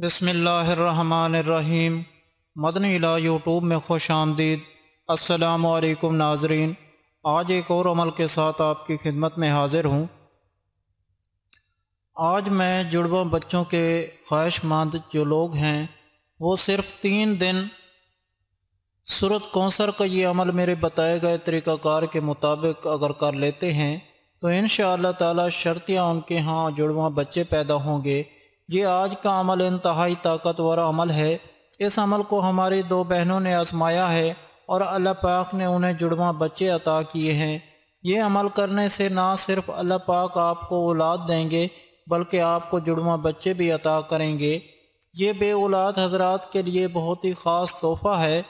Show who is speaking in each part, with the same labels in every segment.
Speaker 1: بسم اللہ الرحمن الرحیم۔ مدنی الہ یوٹیوب میں خوش آمدید۔ السلام علیکم ناظرین، آج ایک اور عمل کے ساتھ آپ کی خدمت میں حاضر ہوں۔ آج میں جڑواں بچوں کے خواہش مند جو لوگ ہیں وہ صرف 3 دن سورۃ کوثر کا یہ عمل میرے بتائے گئے طریقہ کار کے مطابق اگر کر لیتے ہیں تو انشاءاللہ تعالی شرطیہ ان کے ہاں جڑواں بچے پیدا ہوں گے۔ یہ آج کا عمل انتہائی طاقتور عمل ہے۔ اس عمل کو ہماری 2 بہنوں نے آزمایا ہے اور اللہ پاک نے انہیں جڑواں بچے عطا کیے ہیں۔ یہ عمل کرنے سے نہ صرف اللہ پاک آپ کو اولاد دیں گے بلکہ آپ کو جڑواں بچے بھی عطا کریں گے۔ یہ بے اولاد حضرات کے لیے بہت ہی خاص تحفہ ہے۔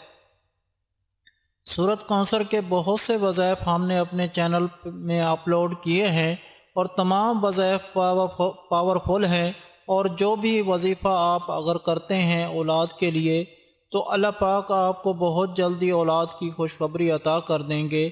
Speaker 1: سورۃ کوثر کے بہت سے وظائف ہم نے اپنے چینل میں اپلوڈ کیے ہیں اور تمام وظائف پاورفل ہیں، اور جو بھی وظیفہ آپ اگر کرتے ہیں اولاد کے لیے تو اللہ پاک آپ کو بہت جلدی اولاد کی خوشخبری عطا کر دیں گے۔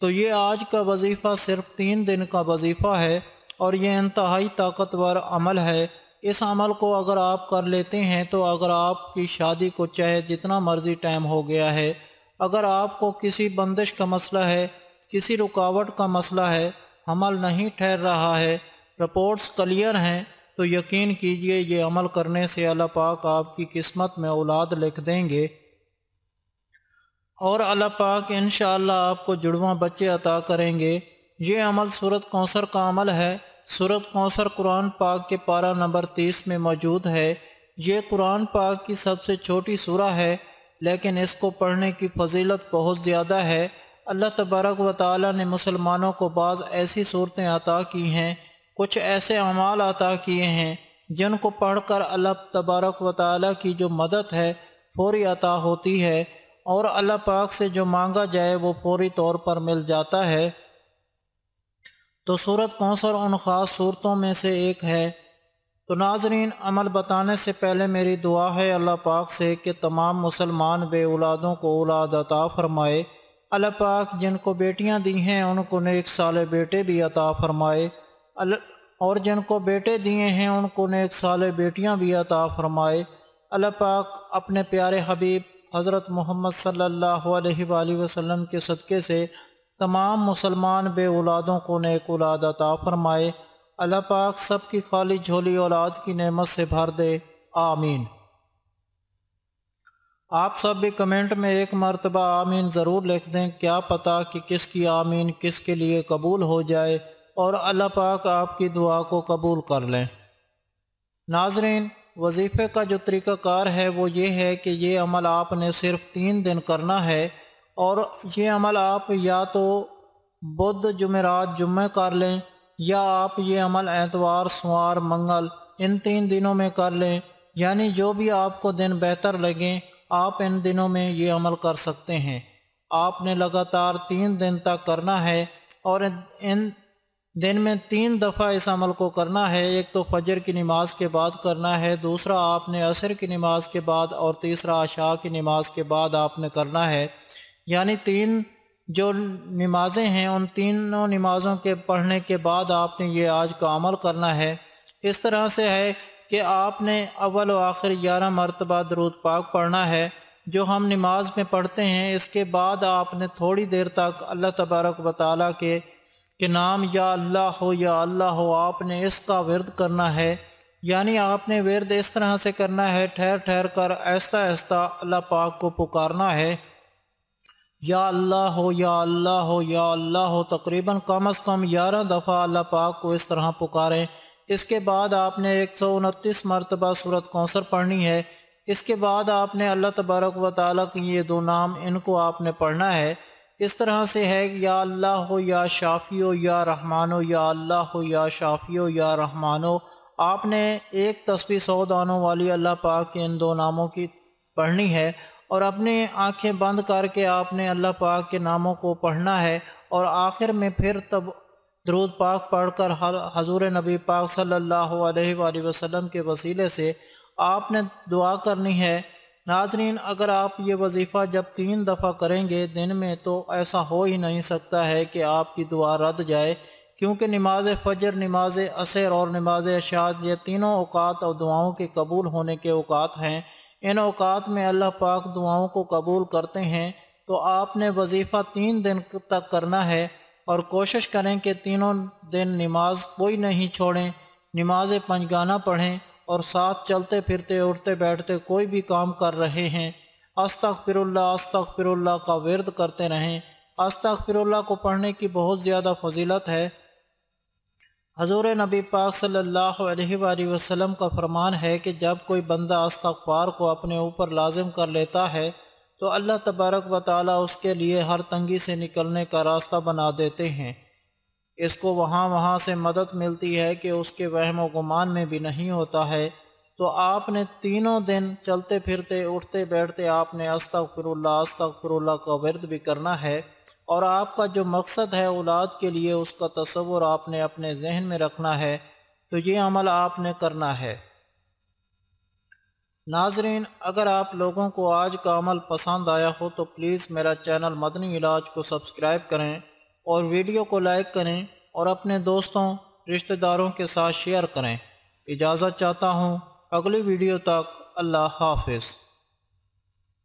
Speaker 1: تو یہ آج کا وظیفہ صرف 3 دن کا وظیفہ ہے اور یہ انتہائی طاقتور عمل ہے۔ اس عمل کو اگر آپ کر لیتے ہیں تو اگر آپ کی شادی کو چاہے جتنا مرضی ٹائم ہو گیا ہے، اگر آپ کو کسی بندش کا مسئلہ ہے، کسی رکاوٹ کا مسئلہ ہے، حمل نہیں ٹھہر رہا ہے، رپورٹس کلیئر ہیں، تو یقین کیجئے یہ عمل کرنے سے اللہ پاک آپ کی قسمت میں اولاد لکھ دیں گے اور اللہ پاک انشاءاللہ آپ کو جڑواں بچے عطا کریں گے۔ یہ عمل سورۃ کوثر کا عمل ہے۔ سورۃ کوثر قرآن پاک کے پارہ نمبر 30 میں موجود ہے۔ یہ قرآن پاک کی سب سے چھوٹی سورہ ہے لیکن اس کو پڑھنے کی فضیلت بہت زیادہ ہے۔ اللہ تبارک و تعالی نے مسلمانوں کو بعض ایسی صورتیں عطا کی ہیں، کچھ ایسے اعمال عطا کیے ہیں جن کو پڑھ کر اللہ تبارک و تعالی کی جو مدد ہے فوری عطا ہوتی ہے اور اللہ پاک سے جو مانگا جائے وہ فوری طور پر مل جاتا ہے۔ تو سورۃ کوثر ان خاص صورتوں میں سے ایک ہے۔ تو ناظرین، عمل بتانے سے پہلے میری دعا ہے اللہ پاک سے کہ تمام مسلمان بے اولادوں کو اولاد عطا فرمائے۔ اللہ پاک جن کو بیٹیاں دی ہیں ان کو نیک صالح بیٹے بھی عطا فرمائے، اور جن کو بیٹے دیے ہیں ان کو نیک صالح بیٹیاں بھی عطا فرمائے۔ اللہ پاک اپنے پیارے حبیب حضرت محمد صلی اللہ علیہ وآلہ وسلم کے صدقے سے تمام مسلمان بے اولادوں کو نیک اولاد عطا فرمائے۔ اللہ پاک سب کی خالی جھولی اولاد کی نعمت سے بھر دے، آمین۔ آپ سب بھی کمنٹ میں ایک مرتبہ آمین ضرور لکھ دیں، کیا پتہ کہ کس کی آمین کس کے لیے قبول ہو جائے اور اللہ پاک آپ کی دعا کو قبول کر لیں۔ ناظرین، وظیفے کا جو طریقہ کار ہے وہ یہ ہے کہ یہ عمل آپ نے صرف 3 دن کرنا ہے، اور یہ عمل آپ یا تو بدھ جمعرات جمعہ کر لیں یا آپ یہ عمل اتوار سوار منگل ان 3 دنوں میں کر لیں، یعنی جو بھی آپ کو دن بہتر لگیں آپ ان دنوں میں یہ عمل کر سکتے ہیں۔ آپ نے لگاتار 3 دن تک کرنا ہے اور ان دن میں 3 دفعہ اس عمل کو کرنا ہے۔ ایک تو فجر کی نماز کے بعد کرنا ہے، دوسرا آپ نے عصر کی نماز کے بعد، اور تیسرا عشاء کی نماز کے بعد آپ نے کرنا ہے۔ یعنی 3 جو نمازیں ہیں ان تینوں نمازوں کے پڑھنے کے بعد آپ نے یہ آج کا عمل کرنا ہے۔ اس طرح سے ہے کہ آپ نے اول و آخر 11 مرتبہ درود پاک پڑھنا ہے جو ہم نماز میں پڑھتے ہیں۔ اس کے بعد آپ نے تھوڑی دیر تک اللہ تبارک و تعالیٰ کے نام یا اللہ ہو یا اللہ ہو آپ نے اس کا ورد کرنا ہے، یعنی آپ نے ورد اس طرح سے کرنا ہے، ٹھہر ٹھہر کر آہستہ آہستہ اللہ پاک کو پکارنا ہے، یا اللہ ہو یا اللہ ہو یا اللہ ہو، تقریباً کم از کم 11 دفعہ اللہ پاک کو اس طرح پکاریں۔ اس کے بعد آپ نے 129 مرتبہ سورۃ کوثر پڑھنی ہے۔ اس کے بعد آپ نے اللہ تبارک و تعالیٰ کی یہ 2 نام ان کو آپ نے پڑھنا ہے۔ اس طرح سے ہے یا اللہ ہو یا شافی ہو یا رحمان ہو، یا اللہ ہو یا شافی ہو یا رحمان ہو۔ آپ نے ایک تسبیح 100 دانوں والی اللہ پاک کے ان 2 ناموں کی پڑھنی ہے، اور اپنی آنکھیں بند کر کے آپ نے اللہ پاک کے ناموں کو پڑھنا ہے، اور آخر میں پھر تب درود پاک پڑھ کر حضور نبی پاک صلی اللہ علیہ وآلہ وسلم کے وسیلے سے آپ نے دعا کرنی ہے۔ ناظرین، اگر آپ یہ وظیفہ جب 3 دفعہ کریں گے دن میں تو ایسا ہو ہی نہیں سکتا ہے کہ آپ کی دعا رد جائے، کیونکہ نماز فجر، نماز عصر اور نماز عشاء یہ تینوں اوقات اور دعاؤں کے قبول ہونے کے اوقات ہیں۔ ان اوقات میں اللہ پاک دعاؤں کو قبول کرتے ہیں، تو آپ نے وظیفہ 3 دن تک کرنا ہے، اور کوشش کریں کہ تینوں دن نماز کوئی نہیں چھوڑیں، نماز پنجگانہ پڑھیں، اور ساتھ چلتے پھرتے اٹھتے بیٹھتے کوئی بھی کام کر رہے ہیں استغفر اللہ کا ورد کرتے رہیں۔ استغفر اللہ کو پڑھنے کی بہت زیادہ فضیلت ہے۔ حضور نبی پاک صلی اللہ علیہ وآلہ وسلم کا فرمان ہے کہ جب کوئی بندہ استغفار کو اپنے اوپر لازم کر لیتا ہے تو اللہ تبارک و تعالیٰ اس کے لیے ہر تنگی سے نکلنے کا راستہ بنا دیتے ہیں۔ اس کو وہاں سے مدد ملتی ہے کہ اس کے وہم و گمان میں بھی نہیں ہوتا ہے۔ تو آپ نے تینوں دن چلتے پھرتے اٹھتے بیٹھتے آپ نے استغفر اللہ کا ورد بھی کرنا ہے، اور آپ کا جو مقصد ہے اولاد کے لیے اس کا تصور آپ نے اپنے ذہن میں رکھنا ہے، تو یہ عمل آپ نے کرنا ہے۔ ناظرین، اگر آپ لوگوں کو آج کا عمل پسند آیا ہو تو پلیز میرا چینل مدنی علاج کو سبسکرائب کریں اور ویڈیو کو لائک کریں اور اپنے دوستوں رشتہ داروں کے ساتھ شیئر کریں۔ اجازت چاہتا ہوں، اگلی ویڈیو تک اللہ حافظ۔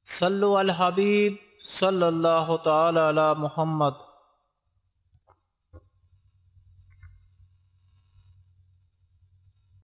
Speaker 1: صلو علی الحبیب صلی اللہ تعالی علی محمد۔